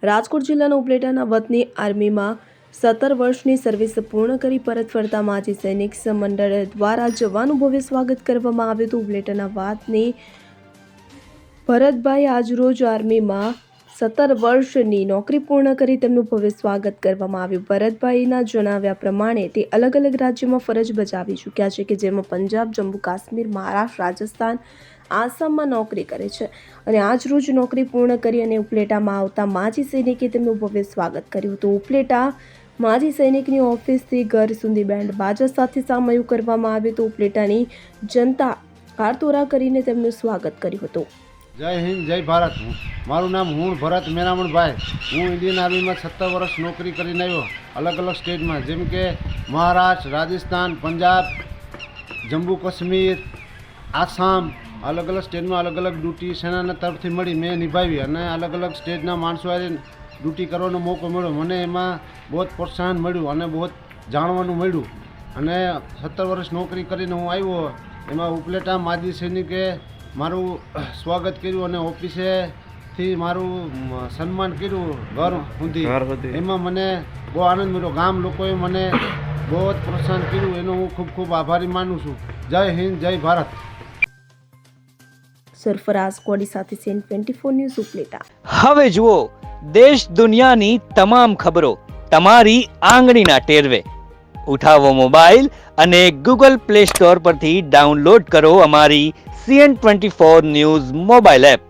રાજકોટ જિલ્લાના ઉપલેટાના વતની આર્મીમાં 17 વર્ષની સર્વિસ પૂર્ણ કરી પરત ફરતા માજી સૈનિક મંડળ દ્વારા જવાનું ભવ્ય સ્વાગત કરવામાં આવ્યું હતું। ઉપલેટાના વાતની ભરતભાઈ આજરોજ આર્મીમાં 17 વર્ષની નોકરી પૂર્ણ કરી તેમનું ભવ્ય સ્વાગત કરવામાં આવ્યું। ભરતભાઈના જણાવ્યા પ્રમાણે તે અલગ અલગ રાજ્યોમાં ફરજ બજાવી ચૂક્યા છે કે જેમાં પંજાબ, જમ્મુ કાશ્મીર, મહારાષ્ટ્ર, રાજસ્થાન, આસામમાં નોકરી કરે છે અને આજ રોજ નોકરી પૂર્ણ કરી અને ઉપલેટામાં આવતા માજી સૈનિકે તેમનું ભવ્ય સ્વાગત કર્યું હતું। ઉપલેટા માજી સૈનિકની ઓફિસથી ઘર સુધી બેન્ડ બાજા સાથે સામયું કરવામાં આવ્યું હતું। ઉપલેટાની જનતા હારતોરા કરીને તેમનું સ્વાગત કર્યું હતું। જય હિન્દ, જય ભારત। મારું નામ હું ભરત મેરામણભાઈ। હું ઇન્ડિયન આર્મીમાં 17 વર્ષ નોકરી કરીને આવ્યો અલગ અલગ સ્ટેટમાં, જેમ કે મહારાષ્ટ્ર, રાજસ્થાન, પંજાબ, જમ્મુ કાશ્મીર, આસામ, અલગ અલગ સ્ટેટમાં અલગ અલગ ડ્યુટી સેનાના તરફથી મળી મેં નિભાવી અને અલગ અલગ સ્ટેટના માણસો હારે ડ્યુટી કરવાનો મોકો મળ્યો। મને એમાં બહુ જ પ્રોત્સાહન મળ્યું અને બહુ જાણવાનું મળ્યું અને 17 વર્ષ નોકરી કરીને હું આવ્યો। એમાં ઉપલેટા માજી સૈનિકે મારું સ્વાગત કર્યું અને ઓફિસેથી મારું સન્માન કર્યું ઘર સુધી। એમાં મને બહુ આનંદ મળ્યો। ગામ લોકોએ મને બહુ જ પ્રોત્સાહન કર્યું, એનો હું ખૂબ ખૂબ આભારી માનું છું। જય હિન્દ, જય ભારત। સરફરાઝ કોડી સાથે સીએન 24 ન્યૂઝ ઉપલેટા। હવે જુઓ દેશ દુનિયાની તમામ ખબરો તમારી આંગળીના ટેરવે। ઉઠાવો મોબાઈલ અને ગૂગલ પ્લે સ્ટોર પરથી ડાઉનલોડ કરો અમારી સીએન 24 ન્યૂઝ મોબાઈલ એપ।